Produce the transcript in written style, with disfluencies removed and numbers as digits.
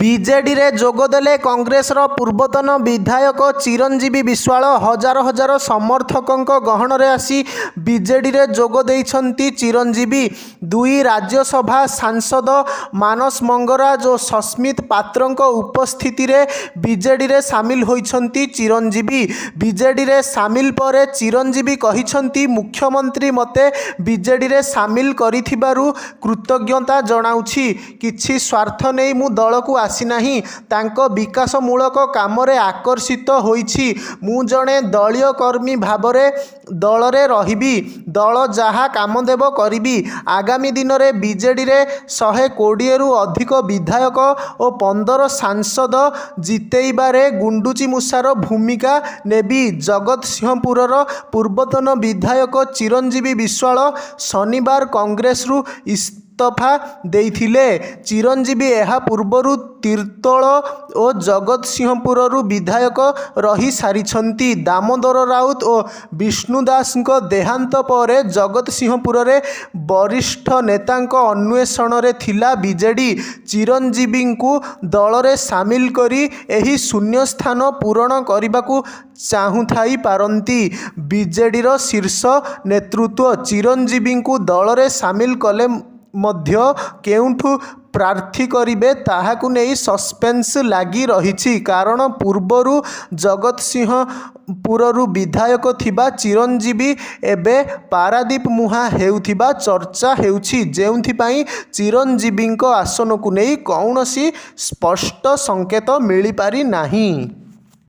BJD ରେ ଯୋଗଦେଲେ କଂଗ୍ରେସର ପୂର୍ବତନ ବିଧାୟକ ଚିରଞ୍ଜୀବୀ ବିଶ୍ୱାଳ। ହଜାର ହଜାର ସମର୍ଥକଙ୍କ ଗହଣରେ ଆସି ବିଜେଡିରେ ଯୋଗ ଦେଇଛନ୍ତି ଚିରଞ୍ଜୀବୀ। ଦୁଇ ରାଜ୍ୟସଭା ସାଂସଦ ମାନସ ମଙ୍ଗରାଜ ଓ ସସ୍ମିତ ପାତ୍ରଙ୍କ ଉପସ୍ଥିତିରେ ବିଜେଡିରେ ସାମିଲ ହୋଇଛନ୍ତି ଚିରଞ୍ଜୀବୀ। ବିଜେଡିରେ ସାମିଲ ପରେ ଚିରଞ୍ଜୀବୀ କହିଛନ୍ତି, ମୁଖ୍ୟମନ୍ତ୍ରୀ ମୋତେ ବିଜେଡିରେ ସାମିଲ କରିଥିବାରୁ କୃତଜ୍ଞତା ଜଣାଉଛି। କିଛି ସ୍ୱାର୍ଥ ନେଇ ମୁଁ ଦଳକୁ ଆସିନାହିଁ, ତାଙ୍କ ବିକାଶମୂଳକ କାମରେ ଆକର୍ଷିତ ହୋଇଛି। ମୁଁ ଜଣେ ଦଳୀୟ କର୍ମୀ ଭାବରେ ଦଳରେ ରହିବି, ଦଳ ଯାହା କାମ ଦେବ କରିବି। ଆଗାମୀ ଦିନରେ ବିଜେଡିରେ 120ରୁ ଅଧିକ ବିଧାୟକ ଓ 15 ସାଂସଦ ଜିତେଇବାରେ ଗୁଣ୍ଡୁଚିମୂଷାର ଭୂମିକା ନେବି। ଜଗତସିଂହପୁରର ପୂର୍ବତନ ବିଧାୟକ ଚିରଞ୍ଜୀବୀ ବିଶ୍ୱାଳ ଶନିବାର କଂଗ୍ରେସରୁ ଇସ୍ତଫା ଦେଇଥିଲେ। ଚିରଞ୍ଜୀବୀ ଏହା ପୂର୍ବରୁ ତିର୍ତ୍ତୋଲ ଓ ଜଗତସିଂହପୁରରୁ ବିଧାୟକ ରହିସାରିଛନ୍ତି। ଦାମୋଦର ରାଉତ ଓ ବିଷ୍ଣୁ ଦାସଙ୍କ ଦେହାନ୍ତ ପରେ ଜଗତସିଂହପୁରରେ ବରିଷ୍ଠ ନେତାଙ୍କ ଅନ୍ୱେଷଣରେ ଥିଲା ବିଜେଡି। ଚିରଞ୍ଜୀବୀଙ୍କୁ ଦଳରେ ସାମିଲ କରି ଏହି ଶୂନ୍ୟସ୍ଥାନ ପୂରଣ କରିବାକୁ ଚାହୁଁଥାଇପାରନ୍ତି ବିଜେଡିର ଶୀର୍ଷ ନେତୃତ୍ୱ। ଚିରଞ୍ଜୀବୀଙ୍କୁ ଦଳରେ ସାମିଲ କଲେ ମଧ୍ୟ କେଉଁଠୁ ପ୍ରାର୍ଥୀ କରିବେ ତାହାକୁ ନେଇ ସସ୍ପେନ୍ସ ଲାଗି ରହିଛି। କାରଣ ପୂର୍ବରୁ ଜଗତସିଂହପୁରରୁ ବିଧାୟକ ଥିବା ଚିରଞ୍ଜୀବୀ ଏବେ ପାରାଦୀପ ମୁହାଁ ହେଉଥିବା ଚର୍ଚ୍ଚା ହେଉଛି, ଯେଉଁଥିପାଇଁ ଚିରଞ୍ଜୀବୀଙ୍କ ଆସନକୁ ନେଇ କୌଣସି ସ୍ପଷ୍ଟ ସଂକେତ ମିଳିପାରିନାହିଁ।